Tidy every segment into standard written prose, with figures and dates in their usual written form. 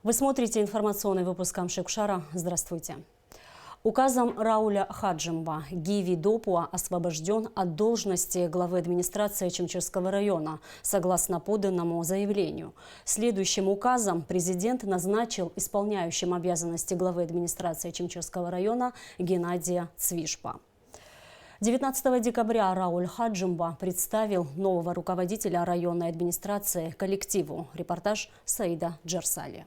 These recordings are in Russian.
Вы смотрите информационный выпуск Амшикшара. Здравствуйте. Указом Рауля Хаджимба Гиви Допуа освобожден от должности главы администрации Чимчирского района, согласно поданному заявлению. Следующим указом президент назначил исполняющим обязанности главы администрации Чимчирского района Геннадия Цвишпа. 19 декабря Рауль Хаджимба представил нового руководителя районной администрации коллективу. Репортаж Саида Джарсали.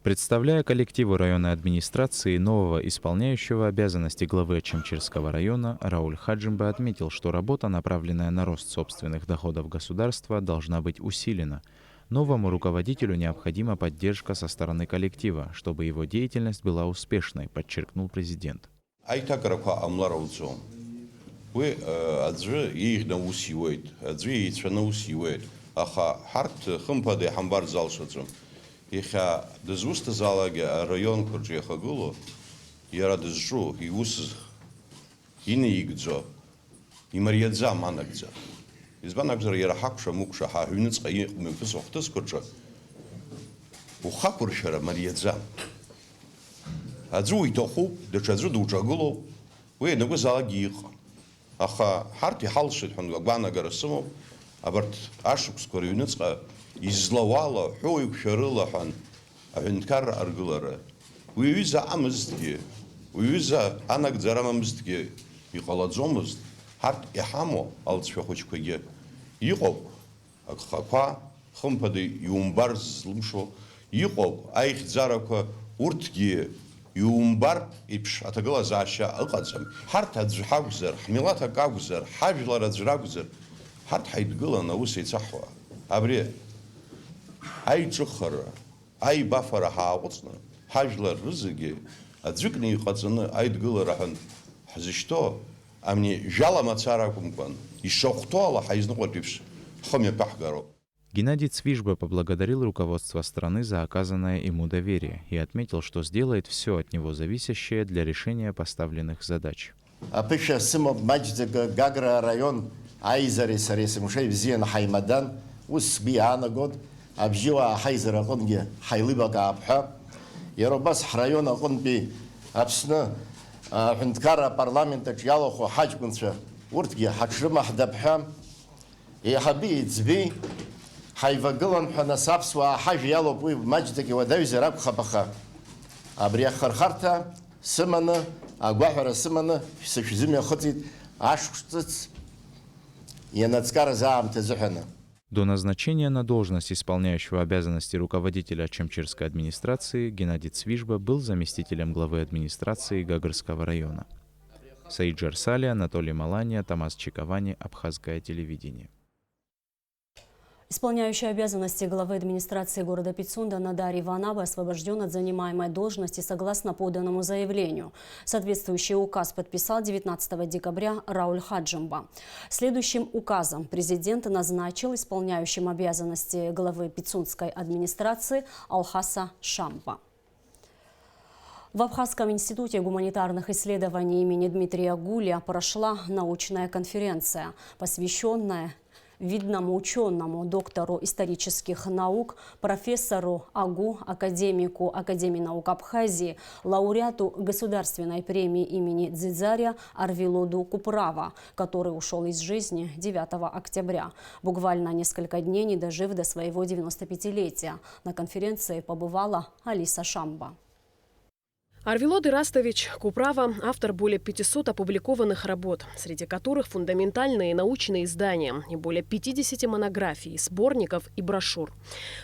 Представляя коллективу районной администрации нового исполняющего обязанности главы Чимчирского района, Рауль Хаджимба отметил, что работа, направленная на рост собственных доходов государства, должна быть усилена. Новому руководителю необходима поддержка со стороны коллектива, чтобы его деятельность была успешной, подчеркнул президент. Иха дызвустазалаге район курджехагулу яра дызжу иус инигдзо имариядза манагдза избанагзар яра хакша мукша ха хюницqa иqмфис охтас курджа ухакуршара мариядза аძუ итоху дачаძუ дუჭაგულო ვე ნგზაგი იყო ახა ჰარტი ჰალში ხუნ გვანაგარასმო აბართ აშუქს კორი უნიწყა изловало, хой шарылахан, авенкар аргулара. Уйвиза амыздги, уйвиза анагдзарамамыздги, иқаладзомызд, харт ихамо алцфехочкаге. Иқоп, акхапа, хымпады юмбар злымшо, иқоп, айхдзараква, уртги, юмбар, ипш, атагала заша, алқадзам. Харт аджхагзар, хмилата кагзар, хажлара джрагзар, харт хайдгыла на усы цахва. Абре, ай чухара, ай бафара хаауцна, хажлар рызыги, аджикни иқаҵаны айдгыларахан ҳзышьҭоу, амни жала мацара акәымкәан, ишахәҭоу ала ҳаизныҟәартә еиԥш ҳхымҩаԥаҳгароуп. Геннадий Цвишба поблагодарил руководство страны за оказанное ему доверие и отметил, что сделает все от него зависящее для решения поставленных задач. Апыша сымоп маҷӡага Гагра район аизареи сареи сымшеи бзианы ҳаимадан, ус сгәы иаанагон абжьыуаа ҳаизара аҟынгьы ҳаилибакаап ҳәа, иара убас ҳраион аҟынтәи Аԥсны аҳәынҭқарра апарламент аҿы иалахәу ҳаҷкәынцәа урҭгьы ҳаҽрымаҳдап ҳәа, еиҳаби еиҵби ҳаивагылан ҳәа нас аԥсуаа ҳажәа иалоуп, уи маҷӡак иуадаҩзар акәхап, аха абри ахырхарҭа сыманы, агәаҳәара сыманы сышәзымҩахыҵит ашықәс ҵыц ианацкараз аамҭа азыҳәаны. До назначения на должность исполняющего обязанности руководителя Чимчирской администрации Геннадий Цвишба был заместителем главы администрации Гагарского района. Саид Джарсали, Анатолий Малания, Тамас Чиковани, Абхазское телевидение. Исполняющий обязанности главы администрации города Пицунда Надар Иванова освобожден от занимаемой должности согласно поданному заявлению. Соответствующий указ подписал 19 декабря Рауль Хаджимба. Следующим указом президент назначил исполняющим обязанности главы Пицундской администрации Алхаса Шампа. В Абхазском институте гуманитарных исследований имени Дмитрия Гуля прошла научная конференция, посвященная видному ученому, доктору исторических наук, профессору АГУ, академику Академии наук Абхазии, лауреату Государственной премии имени Дзидзаря Арвилоду Куправа, который ушел из жизни 9 октября, буквально несколько дней не дожив до своего 95-летия. На конференции побывала Алиса Шамба. Арвилод Ирастович Куправа – автор более 500 опубликованных работ, среди которых фундаментальные научные издания и более 50 монографий, сборников и брошюр.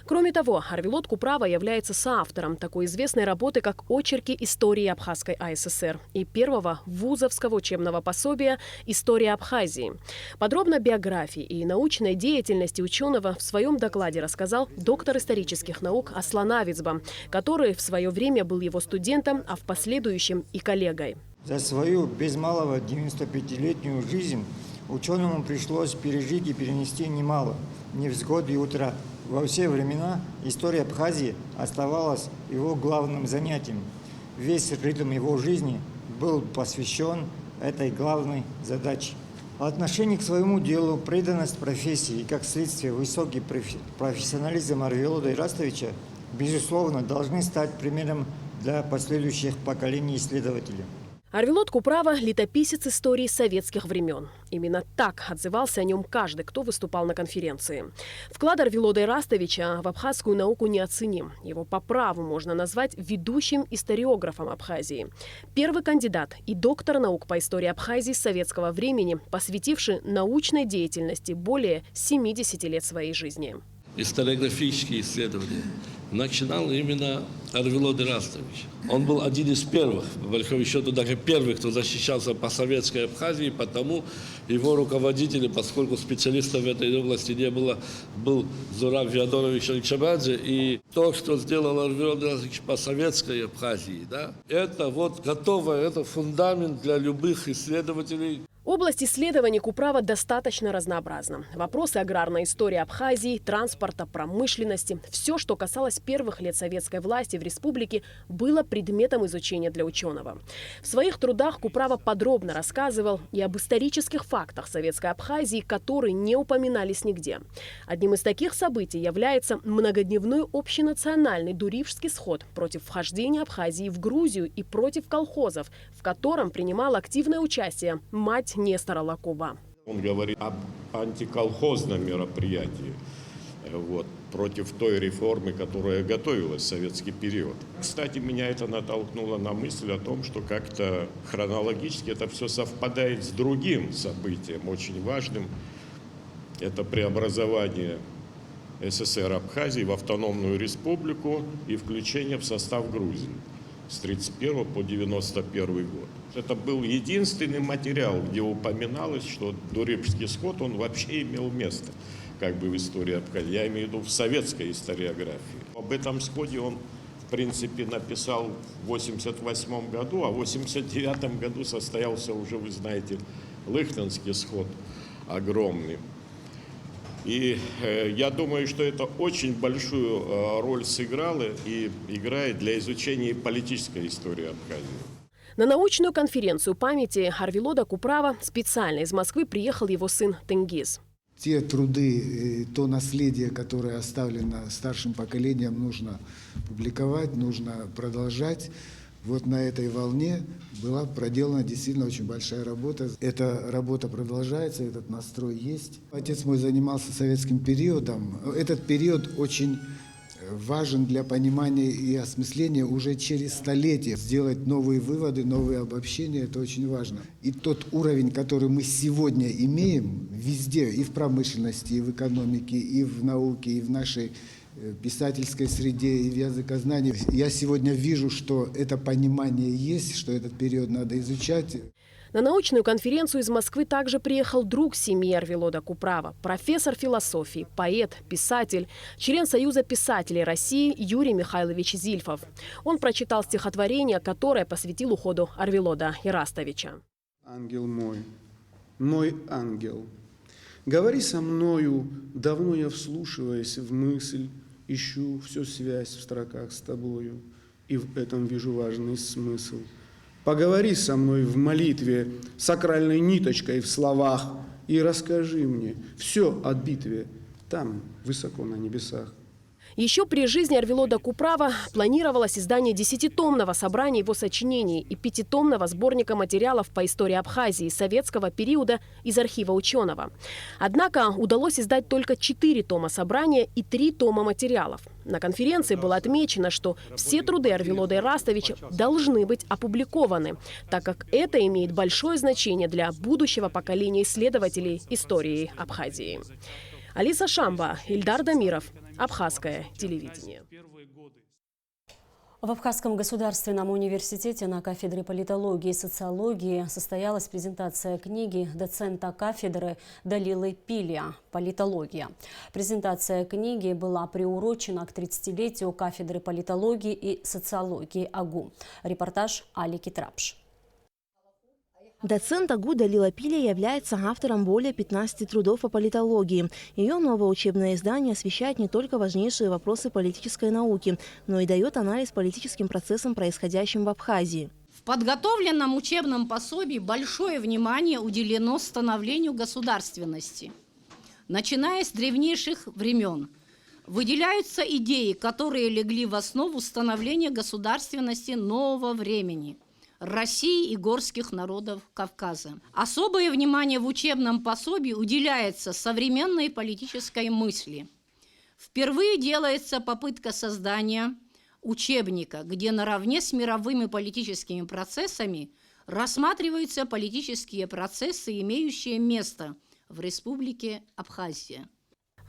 Кроме того, Арвилод Куправа является соавтором такой известной работы, как «Очерки истории Абхазской АССР» и первого вузовского учебного пособия «История Абхазии». Подробно биографии и научной деятельности ученого в своем докладе рассказал доктор исторических наук Аслан Авицба, который в свое время был его студентом, а в последующем и коллегой. За свою без малого 95-летнюю жизнь ученому пришлось пережить и перенести немало невзгоды и утрат. Во все времена история Абхазии оставалась его главным занятием. Весь ритм его жизни был посвящен этой главной задаче. Отношение к своему делу, преданность профессии и, как следствие, высокий профессионализм Арвилода Ирастовича безусловно, должны стать примером для последующих поколений исследователей. Арвилот Куправа – летописец истории советских времен. Именно так отзывался о нем каждый, кто выступал на конференции. Вклад Арвилода Ирастовича в абхазскую науку неоценим. Его по праву можно назвать ведущим историографом Абхазии. Первый кандидат и доктор наук по истории Абхазии советского времени, посвятивший научной деятельности более 70 лет своей жизни. Историографические исследования начинал именно Арвилот Ирастович. Он был один из первых, по большому счету даже первый, кто защищался по советской Абхазии, потому его руководители, поскольку специалистов в этой области не было, был Зураб Феодорович Аликшабадзе. И то, что сделал Арвилот Ирастович по советской Абхазии, да, это вот готово, это фундамент для любых исследователей. Область исследований Куправа достаточно разнообразна. Вопросы аграрной истории Абхазии, транспорта, промышленности – все, что касалось первых лет советской власти в республике, было предметом изучения для ученого. В своих трудах Куправа подробно рассказывал и об исторических фактах советской Абхазии, которые не упоминались нигде. Одним из таких событий является многодневной общенациональный Дурижский сход против вхождения Абхазии в Грузию и против колхозов, в котором принимала активное участие мать Нестора Лакова. Он говорит об антиколхозном мероприятии против той реформы, которая готовилась в советский период. Кстати, меня это натолкнуло на мысль о том, что как-то хронологически это все совпадает с другим событием, очень важным. Это преобразование СССР Абхазии в автономную республику и включение в состав Грузии с 1931 по 1991 год. Это был единственный материал, где упоминалось, что Дурижский сход, он вообще имел место как бы в истории Абхазии. Я имею в виду в советской историографии. Об этом сходе он, в принципе, написал в 1988 году, а в 1989 году состоялся уже, вы знаете, Лыхтинский сход огромный. И я думаю, что это очень большую роль сыграло и играет для изучения политической истории Абхазии. На научную конференцию памяти Арвилода Куправа специально из Москвы приехал его сын Тенгиз. Те труды, то наследие, которое оставлено старшим поколением, нужно публиковать, нужно продолжать. Вот на этой волне была проделана действительно очень большая работа. Эта работа продолжается, этот настрой есть. Отец мой занимался советским периодом. Этот период очень важен для понимания и осмысления уже через столетия. Сделать новые выводы, новые обобщения – это очень важно. И тот уровень, который мы сегодня имеем везде, и в промышленности, и в экономике, и в науке, и в нашей писательской среде, и в языкознании. Я сегодня вижу, что это понимание есть, что этот период надо изучать. На научную конференцию из Москвы также приехал друг семьи Арвилода Куправа, профессор философии, поэт, писатель, член Союза писателей России Юрий Михайлович Зильфов. Он прочитал стихотворение, которое посвятил уходу Арвилода Ирастовича. «Ангел мой ангел, говори со мною, давно я, вслушиваясь в мысль, ищу всю связь в строках с тобою, и в этом вижу важный смысл. Поговори со мной в молитве, сакральной ниточкой в словах, и расскажи мне все о битве там, высоко на небесах». Еще при жизни Арвилода Куправа планировалось издание 10-томного собрания его сочинений и 5-томного сборника материалов по истории Абхазии советского периода из архива ученого. Однако удалось издать только 4 тома собрания и 3 тома материалов. На конференции было отмечено, что все труды Арвилода Ирастовича должны быть опубликованы, так как это имеет большое значение для будущего поколения исследователей истории Абхазии. Алиса Шамба, Ильдар Дамиров, Абхазское телевидение. В Абхазском государственном университете на кафедре политологии и социологии состоялась презентация книги доцента кафедры Далилы Пилия «Политология». Презентация книги была приурочена к 30-летию кафедры политологии и социологии АГУ. Репортаж Алики Трапш. Доцент АГУ Далила Пилия является автором более 15 трудов по политологии. Ее новое учебное издание освещает не только важнейшие вопросы политической науки, но и дает анализ политическим процессам, происходящим в Абхазии. В подготовленном учебном пособии большое внимание уделено становлению государственности, начиная с древнейших времен. выделяются идеи, которые легли в основу становления государственности нового времени – России и горских народов Кавказа. Особое внимание в учебном пособии уделяется современной политической мысли. Впервые делается попытка создания учебника, где наравне с мировыми политическими процессами рассматриваются политические процессы, имеющие место в Республике Абхазия.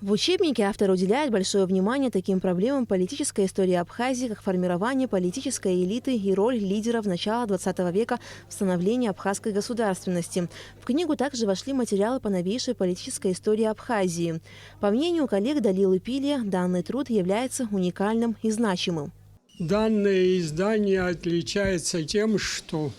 В учебнике автор уделяет большое внимание таким проблемам политической истории Абхазии, как формирование политической элиты и роль лидеров начала XX века в становлении абхазской государственности. В книгу также вошли материалы по новейшей политической истории Абхазии. По мнению коллег Далилы Пилия, данный труд является уникальным и значимым. Данное издание отличается тем, что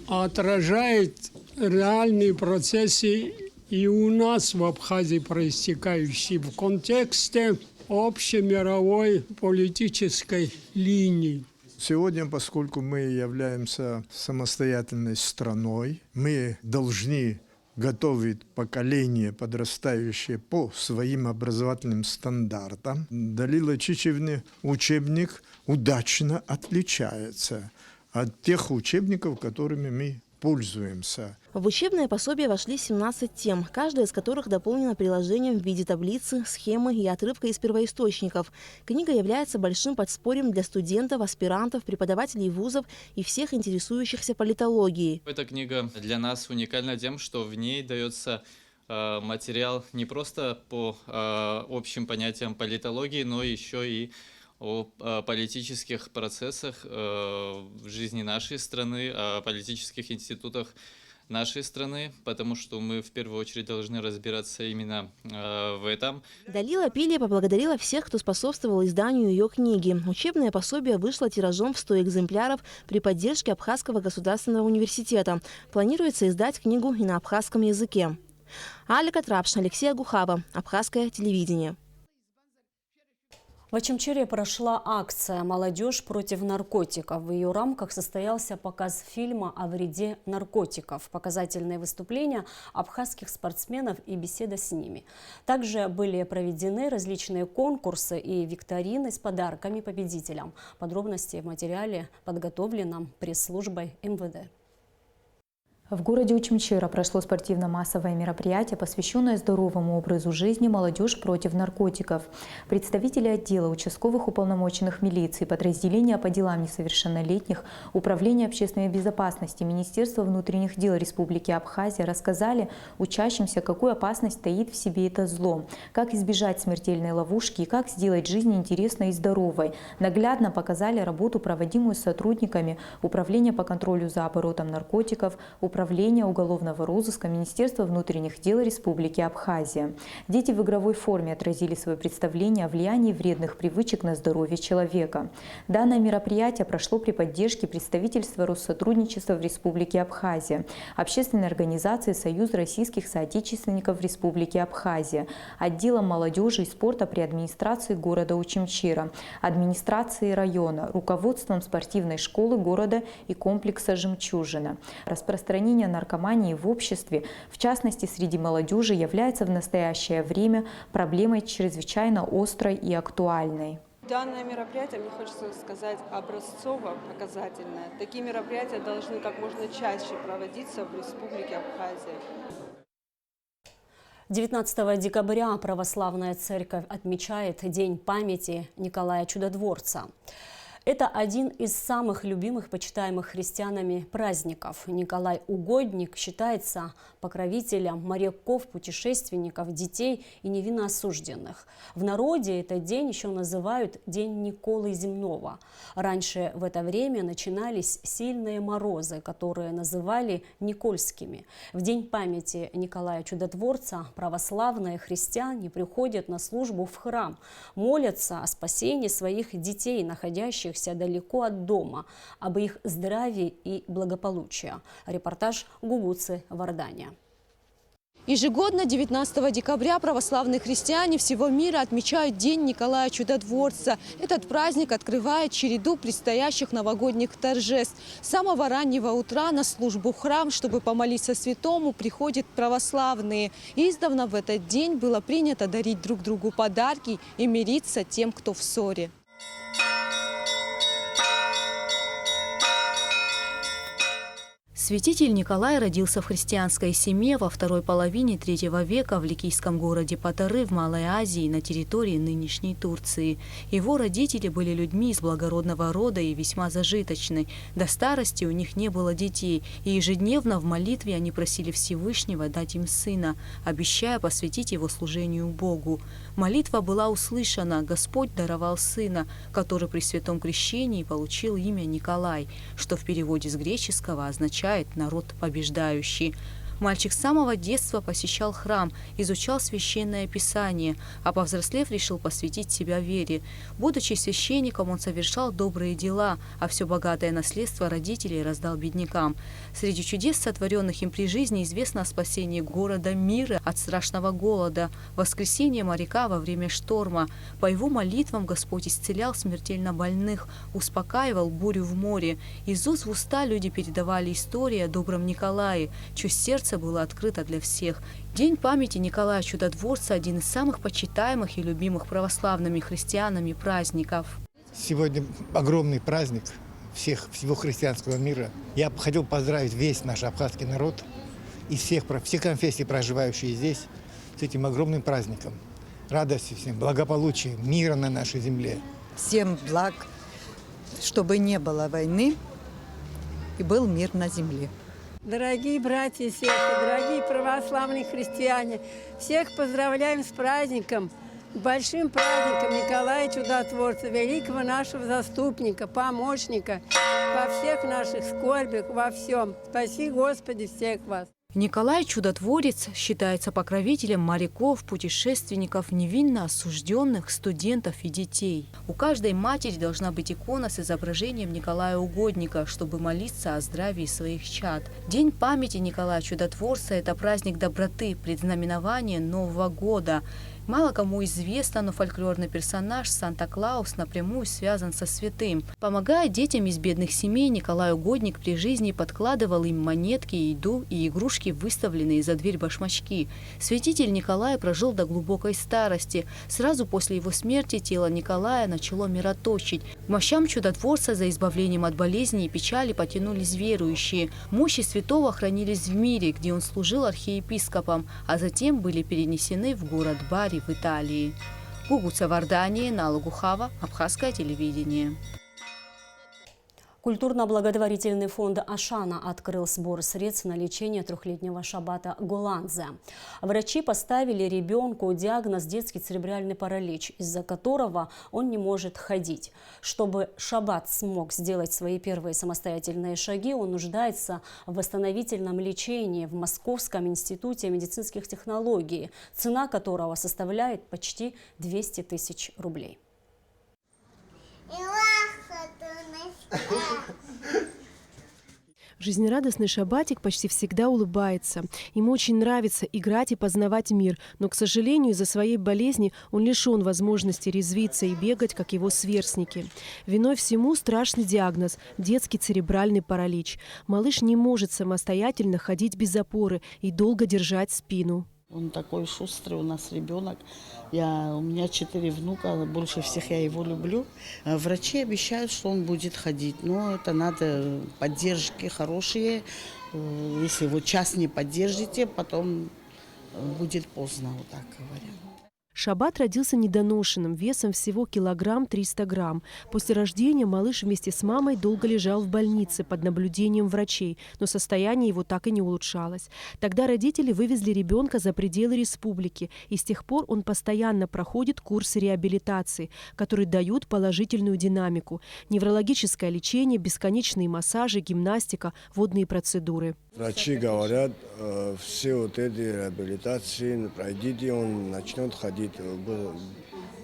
отражает реальные процессы и у нас в Абхазии проистекающие в контексте общемировой политической линии. Сегодня, поскольку мы являемся самостоятельной страной, мы должны готовить поколение подрастающее по своим образовательным стандартам. Далила Чичевны учебник удачно отличается от тех учебников, которыми мы пользуемся. В учебное пособие вошли 17 тем, каждая из которых дополнена приложением в виде таблицы, схемы и отрывка из первоисточников. Книга является большим подспорьем для студентов, аспирантов, преподавателей вузов и всех интересующихся политологией. Эта книга для нас уникальна тем, что в ней дается материал не просто по общим понятиям политологии, но еще и о политических процессах в жизни нашей страны, о политических институтах нашей страны, потому что мы в первую очередь должны разбираться именно в этом. Далила Пилия поблагодарила всех, кто способствовал изданию ее книги. Учебное пособие вышло тиражом в 100 экземпляров при поддержке Абхазского государственного университета. Планируется издать книгу и на абхазском языке. Алика Трапш, Алексей Агухава, Абхазское телевидение. В Очамчире прошла акция «Молодежь против наркотиков». В ее рамках состоялся показ фильма о вреде наркотиков, показательные выступления абхазских спортсменов и беседа с ними. Также были проведены различные конкурсы и викторины с подарками победителям. Подробности в материале, подготовленном пресс-службой МВД. В городе Очамчира прошло спортивно-массовое мероприятие, посвященное здоровому образу жизни «Молодежь против наркотиков». Представители отдела участковых уполномоченных милиции, подразделения по делам несовершеннолетних, Управления общественной безопасности, Министерства внутренних дел Республики Абхазия рассказали учащимся, какую опасность таит в себе это зло, как избежать смертельной ловушки и как сделать жизнь интересной и здоровой. Наглядно показали работу, проводимую сотрудниками Управления по контролю за оборотом наркотиков, Управления уголовного розыска Министерства внутренних дел Республики Абхазия. Дети в игровой форме отразили свое представление о влиянии вредных привычек на здоровье человека. Данное мероприятие прошло при поддержке представительства Россотрудничества в Республике Абхазия, общественной организации «Союз российских соотечественников в Республике Абхазия», отделом молодежи и спорта при администрации города Очамчира, администрации района, руководством спортивной школы города и комплекса «Жемчужина». Распространение наркомании в обществе, в частности среди молодежи, является в настоящее время проблемой чрезвычайно острой и актуальной. Данное мероприятие, мне хочется сказать, образцово-показательное. Такие мероприятия должны как можно чаще проводиться в Республике Абхазия. 19 декабря православная церковь отмечает День памяти Николая Чудотворца. Это один из самых любимых, почитаемых христианами праздников. Николай Угодник считается покровителем моряков, путешественников, детей и невинно осужденных. В народе этот день еще называют День Николы Земного. Раньше в это время начинались сильные морозы, которые называли Никольскими. В День памяти Николая Чудотворца православные христиане приходят на службу в храм, молятся о спасении своих детей, находящихся далеко от дома, об их здравии и благополучии. Репортаж Гугуцы Вардания. Ежегодно 19 декабря православные христиане всего мира отмечают День Николая Чудотворца. Этот праздник открывает череду предстоящих новогодних торжеств. С самого раннего утра на службу в храм, чтобы помолиться святому, приходят православные. Издавна в этот день было принято дарить друг другу подарки и мириться тем, кто в ссоре. Святитель Николай родился в христианской семье во второй половине III века в ликийском городе Патары в Малой Азии на территории нынешней Турции. Его родители были людьми из благородного рода и весьма зажиточны. До старости у них не было детей, и ежедневно в молитве они просили Всевышнего дать им сына, обещая посвятить его служению Богу. Молитва была услышана, Господь даровал сына, который при святом крещении получил имя Николай, что в переводе с греческого означает «народ побеждающий». Мальчик с самого детства посещал храм, изучал священное писание, а повзрослев решил посвятить себя вере. Будучи священником, он совершал добрые дела, а все богатое наследство родителей раздал беднякам. Среди чудес, сотворенных им при жизни, известно о спасении города Мира от страшного голода, воскресении моряка во время шторма. По его молитвам Господь исцелял смертельно больных, успокаивал бурю в море. Из уст в уста люди передавали истории о добром Николае, чье сердце было открыто для всех. День памяти Николая Чудотворца – один из самых почитаемых и любимых православными христианами праздников. Сегодня огромный праздник всего христианского мира. Я хотел поздравить весь наш абхазский народ и все конфессии, проживающие здесь, с этим огромным праздником. Радости всем, благополучия, мира на нашей земле. Всем благ, чтобы не было войны и был мир на земле. Дорогие братья и сестры, дорогие православные христиане, всех поздравляем с праздником, большим праздником Николая Чудотворца, великого нашего заступника, помощника во всех наших скорбях, во всем. Спаси, Господи, всех вас. Николай Чудотворец считается покровителем моряков, путешественников, невинно осужденных, студентов и детей. У каждой матери должна быть икона с изображением Николая Угодника, чтобы молиться о здравии своих чад. День памяти Николая Чудотворца – это праздник доброты, предзнаменование Нового года. Мало кому известно, но фольклорный персонаж Санта-Клаус напрямую связан со святым. Помогая детям из бедных семей, Николай Угодник при жизни подкладывал им монетки, еду и игрушки, выставленные за дверь башмачки. Святитель Николай прожил до глубокой старости. Сразу после его смерти тело Николая начало мироточить. К мощам Чудотворца за избавлением от болезней и печали потянулись верующие. Мощи святого хранились в мире, где он служил архиепископом, а затем были перенесены в город Бари в Италии. Гугуца Вардания, Нала Гухава, Абхазское телевидение. Культурно-благотворительный фонд «Ашана» открыл сбор средств на лечение трехлетнего Шабата Голанзе. Врачи поставили ребенку диагноз детский церебральный паралич, из-за которого он не может ходить. Чтобы Шабат смог сделать свои первые самостоятельные шаги, он нуждается в восстановительном лечении в Московском институте медицинских технологий, цена которого составляет почти 200 тысяч рублей. Жизнерадостный Шабатик почти всегда улыбается. Ему очень нравится играть и познавать мир, но, к сожалению, из-за своей болезни он лишен возможности резвиться и бегать, как его сверстники. Виной всему страшный диагноз – детский церебральный паралич. Малыш не может самостоятельно ходить без опоры и долго держать спину. Он такой шустрый у нас ребенок. У меня 4 внука, больше всех я его люблю. Врачи обещают, что он будет ходить, но это надо поддержки хорошие. Если вы час не поддержите, потом будет поздно, вот так говорят. Шабат родился недоношенным, весом всего 1,3 килограмма. После рождения малыш вместе с мамой долго лежал в больнице под наблюдением врачей, но состояние его так и не улучшалось. Тогда родители вывезли ребенка за пределы республики, и с тех пор он постоянно проходит курсы реабилитации, которые дают положительную динамику. Неврологическое лечение, бесконечные массажи, гимнастика, водные процедуры. Врачи говорят, все вот эти реабилитации пройдите, он начнет ходить,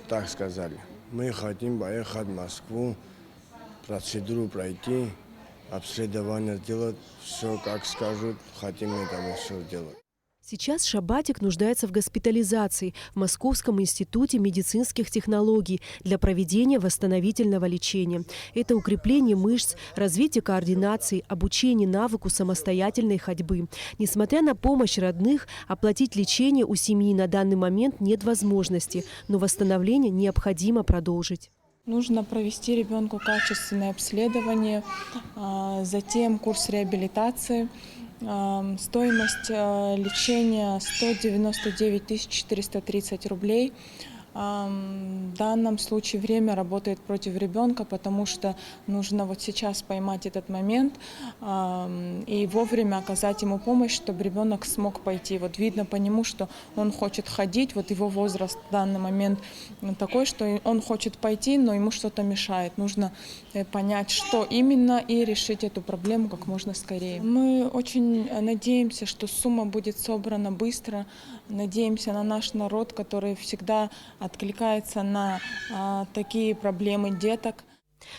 так сказали. Мы хотим поехать в Москву, процедуру пройти, обследование сделать, все как скажут, хотим это все сделать. Сейчас Шабатик нуждается в госпитализации в Московском институте медицинских технологий для проведения восстановительного лечения. Это укрепление мышц, развитие координации, обучение навыку самостоятельной ходьбы. Несмотря на помощь родных, оплатить лечение у семьи на данный момент нет возможности, но восстановление необходимо продолжить. Нужно провести ребенку качественное обследование, затем курс реабилитации. Стоимость лечения 199 430 рублей. В данном случае время работает против ребенка, потому что нужно вот сейчас поймать этот момент и вовремя оказать ему помощь, чтобы ребенок смог пойти. Вот видно по нему, что он хочет ходить, вот его возраст в данный момент такой, что он хочет пойти, но ему что-то мешает. Нужно понять, что именно, и решить эту проблему как можно скорее. Мы очень надеемся, что сумма будет собрана быстро, надеемся на наш народ, который всегда откликается на такие проблемы деток.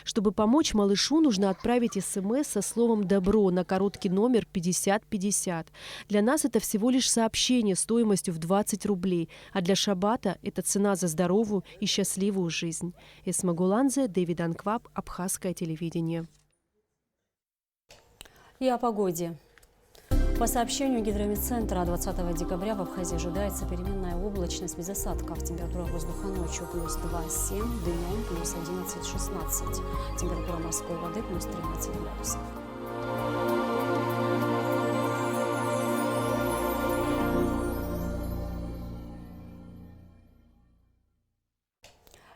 Чтобы помочь малышу, нужно отправить СМС со словом «добро» на короткий номер 5050. Для нас это всего лишь сообщение стоимостью в 20 рублей, а для Шабата это цена за здоровую и счастливую жизнь. Эсма Гуланзе, Дэвид Анкваб, Абхазское телевидение. И о погоде. По сообщению Гидромедцентра, 20 декабря в Абхазии ожидается переменная облачность без осадков. Температура воздуха ночью плюс 2,7, днем плюс 11-16. Температура морской воды плюс 13 градусов.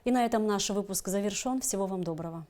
И на этом наш выпуск завершен. Всего вам доброго.